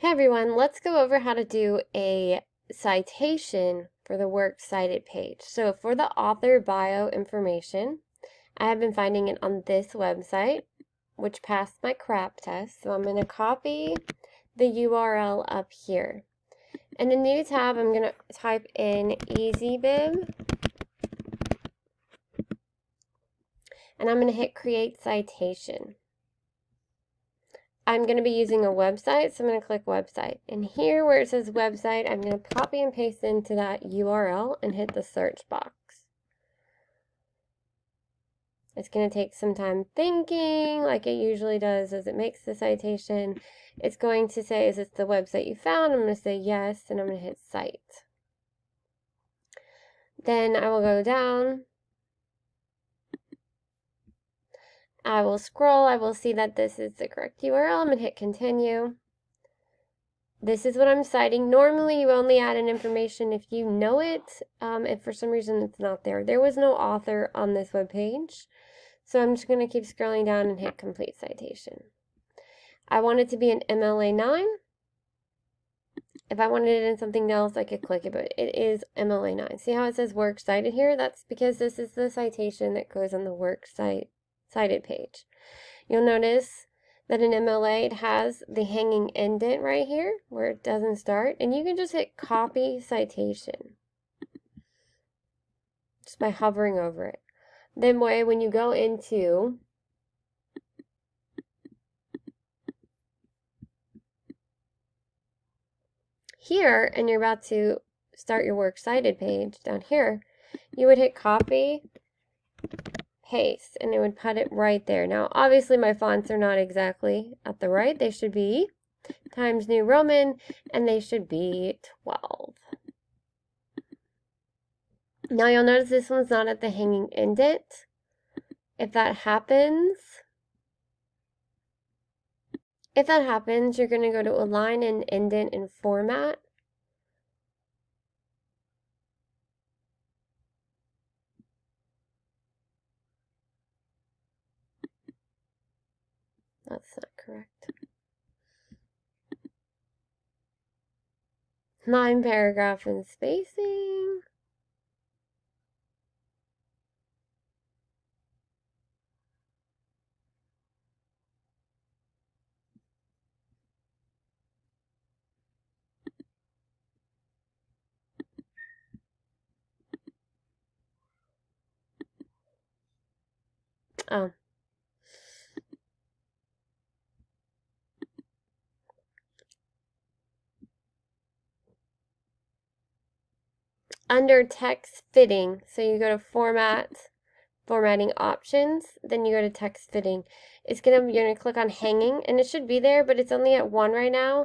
Hey everyone, let's go over how to do a citation for the works cited page. So for the author bio information, I have been finding it on this website, which passed my CRAP test. So I'm going to copy the URL up here. In a new tab, I'm going to type in EasyBib, and I'm going to hit Create Citation. I'm going to be using a website, so I'm going to click website. And here where it says website, I'm going to copy and paste into that URL and hit the search box. It's going to take some time thinking, like it usually does as it makes the citation. It's going to say, is this the website you found? I'm going to say yes, and I'm going to hit cite. Then I will go down. I will scroll. I will see that this is the correct URL. I'm going to hit continue. This is what I'm citing. Normally, you only add in information if you know it. If for some reason it's not there. There was no author on this webpage. So I'm just going to keep scrolling down and hit complete citation. I want it to be an MLA 9. If I wanted it in something else, I could click it, but it is MLA 9. See how it says work cited here? That's because this is the citation that goes on the work cited page. You'll notice that in MLA it has the hanging indent right here where it doesn't start, and you can just hit copy citation just by hovering over it. Then when you go into here and you're about to start your works cited page down here, you would hit copy, paste, and it would put it right there. Now, obviously my fonts are not exactly at the right. They should be Times New Roman, and they should be 12. Now you'll notice this one's not at the hanging indent. If that happens, you're going to go to Align and Indent and Format. That's not correct. Line, paragraph, and spacing. Oh. Under text fitting, so you go to formatting options, then you go to text fitting. You're gonna click on hanging, and it should be there, but it's only at 1 right now,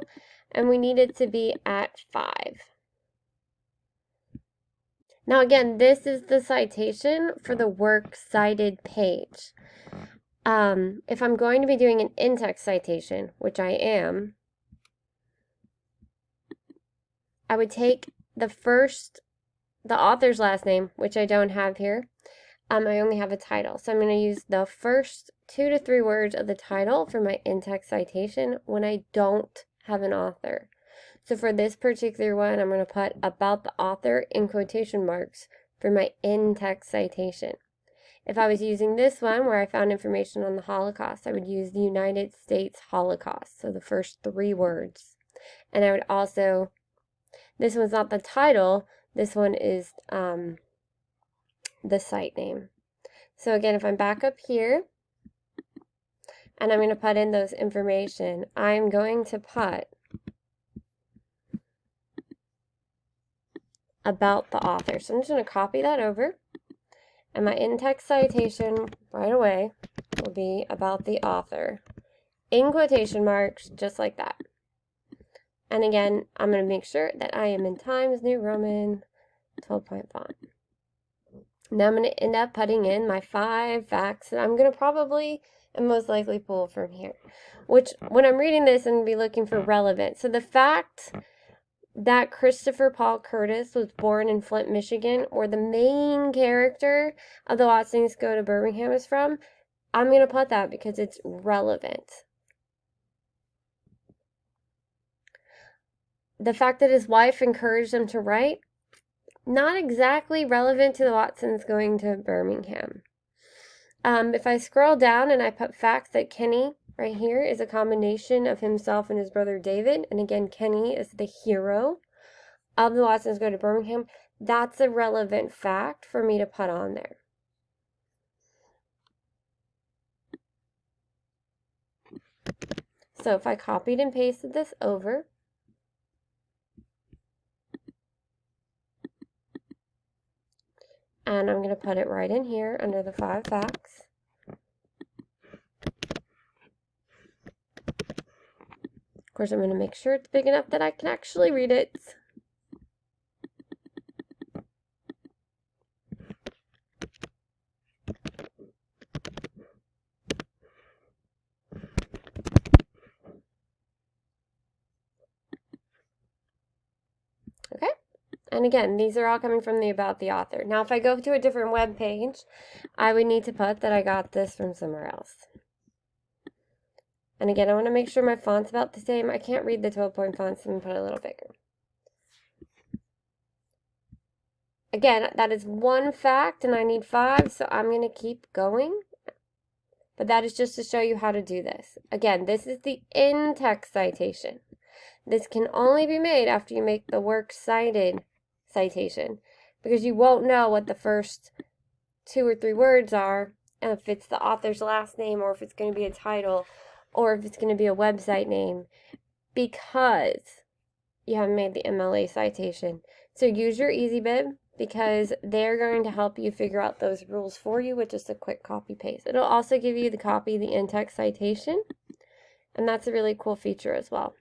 and we need it to be at 5. Now again, this is the citation for the works cited page. If I'm going to be doing an in-text citation, which I am, I would take the author's last name, which I don't have here. I only have a title. So I'm going to use the first 2 to 3 words of the title for my in-text citation when I don't have an author. So for this particular one, I'm going to put about the author in quotation marks for my in-text citation. If I was using this one where I found information on the Holocaust, I would use the United States Holocaust, so the first 3 words. And I would also, this one's not the title, this one is the site name. So again, if I'm back up here and I'm going to put in those information, I'm going to put about the author. So I'm just going to copy that over, and my in-text citation right away will be about the author in quotation marks, just like that. And again, I'm going to make sure that I am in Times New Roman 12-point font. Now I'm going to end up putting in my 5 facts that I'm going to probably and most likely pull from here. Which, when I'm reading this, I'm going to be looking for relevant. So the fact that Christopher Paul Curtis was born in Flint, Michigan, or the main character of the Lots Things Go to Birmingham is from, I'm going to put that because it's relevant. the fact that his wife encouraged him to write, not exactly relevant to the Watsons going to Birmingham. If I scroll down and I put facts that Kenny right here is a combination of himself and his brother David, and again, Kenny is the hero of the Watsons go to Birmingham, that's a relevant fact for me to put on there. So if I copied and pasted this over, and I'm going to put it right in here under the 5 facts. Of course, I'm going to make sure it's big enough that I can actually read it. Okay, and again, these are all coming from the About the Author. Now, if I go to a different web page, I would need to put that I got this from somewhere else. And again, I want to make sure my font's about the same. I can't read the 12-point font, so I'm going to put it a little bigger. Again, that is 1 fact, and I need 5, so I'm going to keep going. But that is just to show you how to do this. Again, this is the in-text citation. This can only be made after you make the works cited citation, because you won't know what the first 2 or 3 words are, and if it's the author's last name, or if it's going to be a title, or if it's going to be a website name, because you haven't made the MLA citation. So use your EasyBib, because they're going to help you figure out those rules for you with just a quick copy paste. It'll also give you the copy of the in-text citation, and that's a really cool feature as well.